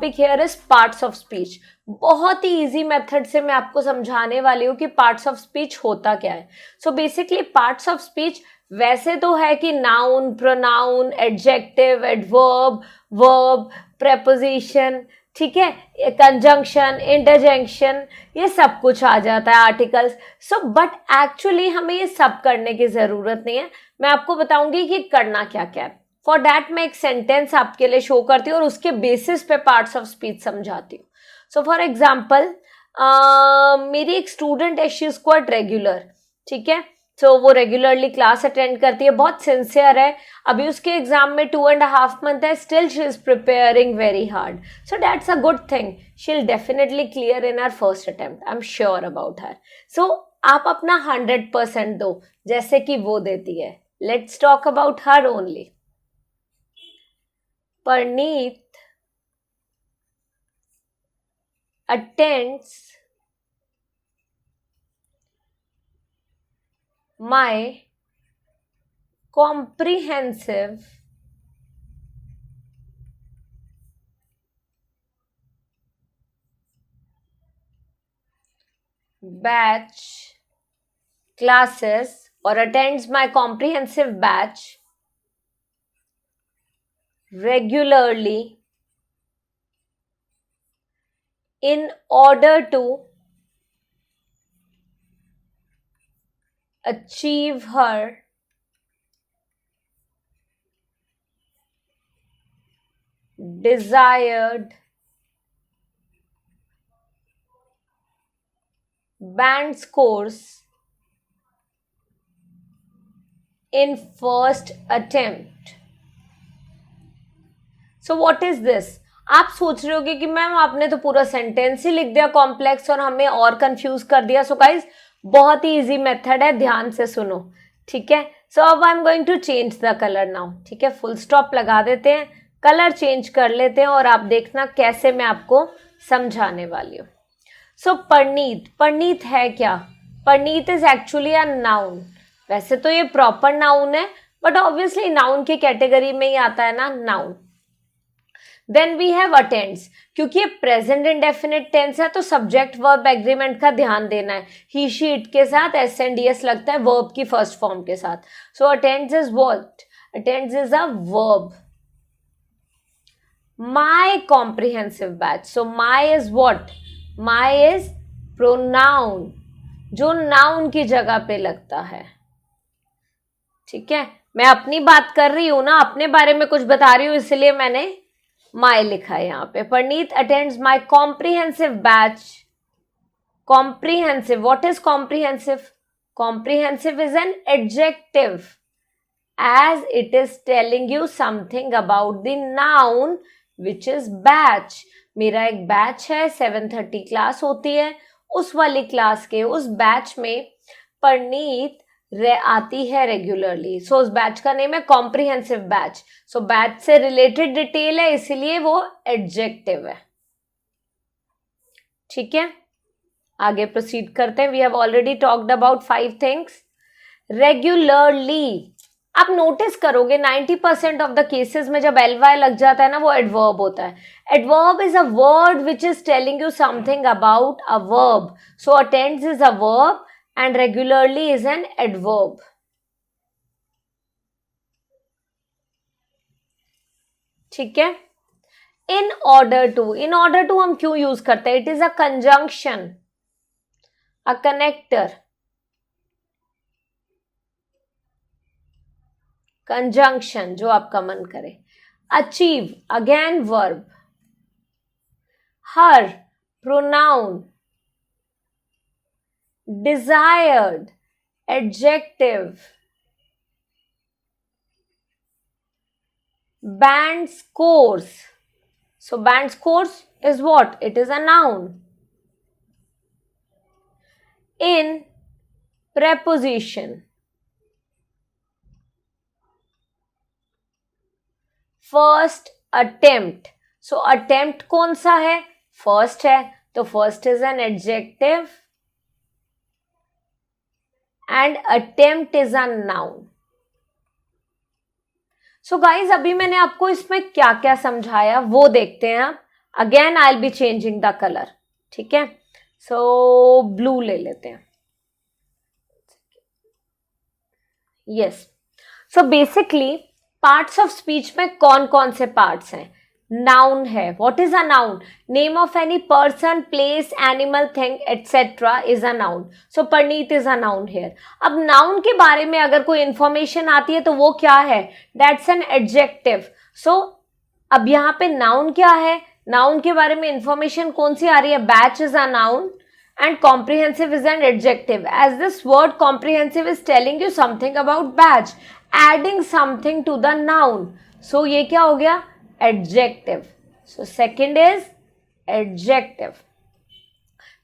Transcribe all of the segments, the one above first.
Topic here is parts of speech. बहुत ही easy method से मैं आपको समझाने वाली हूँ कि पार्ट्स ऑफ स्पीच होता क्या है। सो बेसिकली पार्ट्स ऑफ स्पीच वैसे तो है कि noun, pronoun, adjective, adverb, verb, preposition, ठीक है, कंजंक्शन, इंटरजेक्शन, ये सब कुछ आ जाता है, आर्टिकल्स। सो बट एक्चुअली हमें ये सब करने की जरूरत नहीं है। मैं आपको बताऊंगी कि करना क्या क्या है। फॉर दैट मैं एक सेंटेंस आपके लिए शो करती हूँ और उसके बेसिस पे पार्ट्स ऑफ स्पीच समझाती हूँ। सो फॉर एग्जाम्पल मेरी एक स्टूडेंट है, शी इज क्वाइट रेगुलर, ठीक है। सो वो रेगुलरली क्लास अटेंड करती है, बहुत सिंसियर है। अभी उसके एग्जाम में 2.5 मंथ है, still she is preparing very hard. So that's a good thing, she will definitely clear in her first attempt, I am sure about her. So आप अपना 100% दो जैसे कि वो देती है। Let's talk about her only. Parneet attends my comprehensive batch classes or attends my comprehensive batch regularly in order to achieve her desired band scores in first attempt. So what is this? आप सोच रहे होगे कि ma'am आपने तो पूरा sentence ही लिख दिया कॉम्प्लेक्स और हमें और कंफ्यूज कर दिया। सो गाइस बहुत ही इजी मेथड है, ध्यान से सुनो, ठीक है। सो अब I am going to change the colour now, ठीक है। फुल स्टॉप लगा देते हैं, कलर चेंज कर लेते हैं और आप देखना कैसे मैं आपको समझाने वाली हूँ। सो परनीत, परनीत है क्या? Parneet is actually a noun. वैसे तो ये प्रॉपर नाउन है बट ऑब्वियसली नाउन की कैटेगरी में ही आता है ना, noun. Then we have attends, क्योंकि ये प्रेजेंट इंडेफिनिट टेंस है तो सब्जेक्ट वर्ब एग्रीमेंट का ध्यान देना है। ही शी इट के साथ एस एंड डी एस लगता है वर्ब की फर्स्ट फॉर्म के साथ। So attends is what? Attends is a verb. My comprehensive batch, so my is what? My is pronoun, जो नाउन की जगह पे लगता है, ठीक है। मैं अपनी बात कर रही हूं ना, अपने बारे में कुछ बता रही हूं, इसलिए मैंने माई लिखा है यहाँ पे। Parneet attends my comprehensive batch. Comprehensive, what is comprehensive? Comprehensive is an adjective as it is telling you something about the noun which is batch. मेरा एक बैच है, 7:30 क्लास होती है, उस वाली क्लास के उस बैच में परनीत आती है रेगुलरली। सो उस बैच का नेम है कॉम्प्रिहेंसिव बैच। सो बैच से रिलेटेड डिटेल है, इसीलिए वो एडजेक्टिव है, ठीक है। आगे प्रोसीड करते हैं। We have already talked about 5 things. Regularly, आप नोटिस करोगे 90% ऑफ द केसेस में जब एल वाई लग जाता है ना, वो एडवर्ब होता है। Adverb is a word which is telling you something about a verb. So attends is a verb and regularly is an adverb. ठीक है। in order to, in order to हम क्यों यूज करते हैं? It is a conjunction, a connector. Conjunction, जो आपका मन करे। Achieve, again verb. Her, pronoun. desired, adjective. Band scores, so band scores is what? It is a noun. In preposition, first attempt, so attempt कौन सा है? first है, तो first is an adjective and attempt is a noun. So guys, अभी मैंने आपको इसमें क्या क्या समझाया वो देखते हैं आप। Again I will be changing the colour, ठीक है। सो ब्लू ले लेते हैं, yes. So basically parts of speech में कौन कौन से पार्ट्स हैं? नाउन है, what is a noun? Name of any person, place, animal, thing etcetera is a noun. So Parneet is a noun here. अब नाउन के बारे में अगर कोई इंफॉर्मेशन आती है तो वो क्या है? That's an adjective. सो अब यहाँ पे नाउन क्या है? नाउन के बारे में इंफॉर्मेशन कौन सी आ रही है? Batch is a noun and comprehensive is an adjective, as this word comprehensive is telling you something about batch, adding something to the noun. So ये क्या हो गया? Adjective. So second is adjective.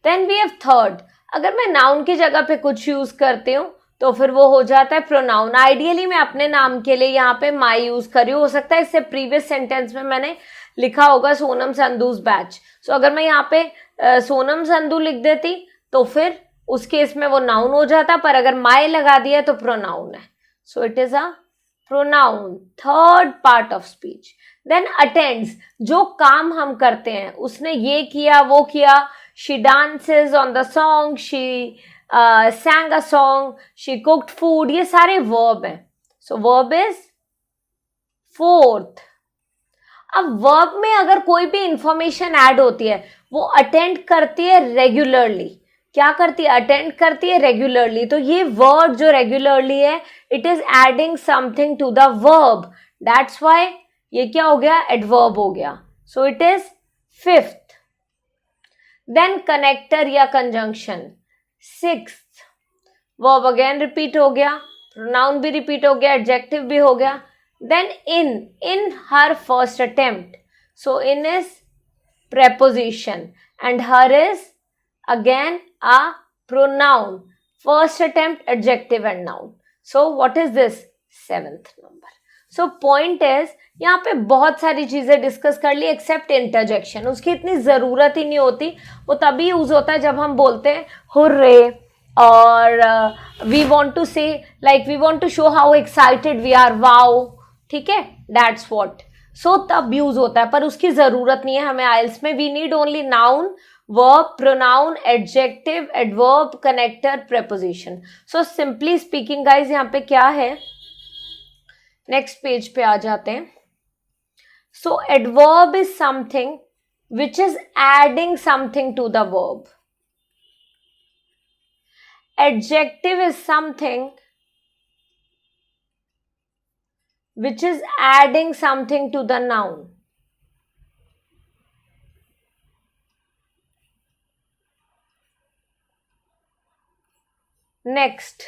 Then we have third. अगर मैं noun की जगह पे कुछ यूज करती हूँ तो फिर वो हो जाता है प्रोनाउन। आइडियली मैं अपने नाम के लिए यहाँ पे माई यूज कर रही हूँ, हो सकता है इससे प्रीवियस सेंटेंस में मैंने लिखा होगा सोनम संधूज बैच। सो अगर मैं यहाँ पे सोनम संधू लिख देती तो फिर उस केस में वो नाउन हो जाता, पर अगर माई लगा दिया तो प्रोनाउन है। So it is a pronoun, third part of speech. Then attends, जो काम हम करते हैं, उसने ये किया वो किया। She dances on the song, she sang a song, she cooked food, ये सारे verb हैं। So verb is fourth। अब verb में अगर कोई भी इंफॉर्मेशन ऐड होती है वो अटेंड करती है रेगुलरली। क्या करती है? अटेंड करती है रेगुलरली। तो ये वर्ड जो रेगुलरली है, it is adding something to the verb, that's why ये क्या हो गया? एडवर्ब हो गया। So it is fifth. Then connector या conjunction, sixth. Verb again repeat हो गया, प्रोनाउन भी रिपीट हो गया, एडजेक्टिव भी हो गया। Then in her first attempt. So in is preposition and her is again a pronoun. First attempt, adjective and noun. So what is this? Seventh number. So point is, यहाँ पे बहुत सारी चीजें डिस्कस कर ली accept interjection. उसकी इतनी जरूरत ही नहीं होती, वो तभी यूज होता है जब हम बोलते हैं हुर्रे और we want to say, like we want to show how excited we are, wow, ठीक है, दैट्स वॉट। सो तब यूज होता है, पर उसकी जरूरत नहीं है हमें आइल्स में। We need only noun, verb, pronoun, adjective, adverb, connector, preposition. So simply speaking guys यहाँ पे क्या है, नेक्स्ट पेज पे आ जाते हैं। So adverb is something which is adding something to the verb. Adjective is something which is adding something to the noun. Next,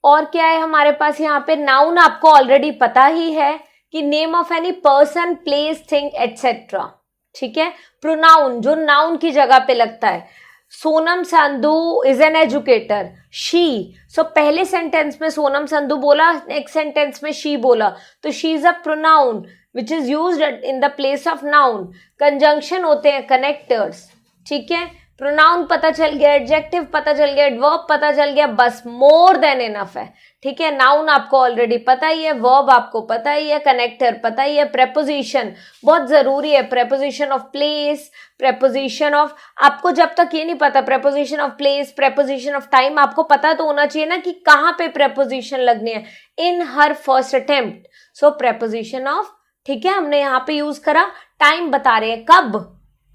और क्या है हमारे पास यहाँ पे? नाउन आपको ऑलरेडी पता ही है कि name of any person, place, thing etcetera, ठीक है। प्रोनाउन जो नाउन की जगह पे लगता है, Sonam Sandhu is an educator, she. So पहले सेंटेंस में सोनम संधू बोला, नेक्स्ट सेंटेंस में शी बोला, तो she is a pronoun which is used in the place of noun. Conjunction होते हैं कनेक्टर्स, ठीक है। प्रोनाउन पता चल गया, एडजेक्टिव पता चल गया, एडवर्ब पता चल गया, बस मोर देन इनफ है, ठीक है। नाउन आपको ऑलरेडी पता ही है, वर्ब आपको पता ही है, कनेक्टर पता ही है, प्रेपोजिशन बहुत जरूरी है, preposition of place, preposition of, आपको जब तक ये नहीं पता preposition of place, preposition of time, आपको पता तो होना चाहिए ना कि कहाँ पे प्रेपोजिशन लगनी है। In her first attempt, so preposition of, ठीक है, हमने यहाँ पे यूज करा, टाइम बता रहे हैं कब?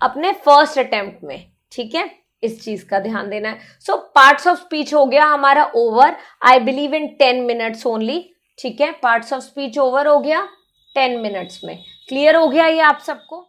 अपने फर्स्ट अटेम्प्ट में, ठीक है, इस चीज का ध्यान देना है। सो पार्ट्स ऑफ स्पीच हो गया हमारा over, I believe in 10 minutes only, ठीक है। पार्ट्स ऑफ स्पीच ओवर हो गया 10 मिनट्स में। क्लियर हो गया ये आप सबको?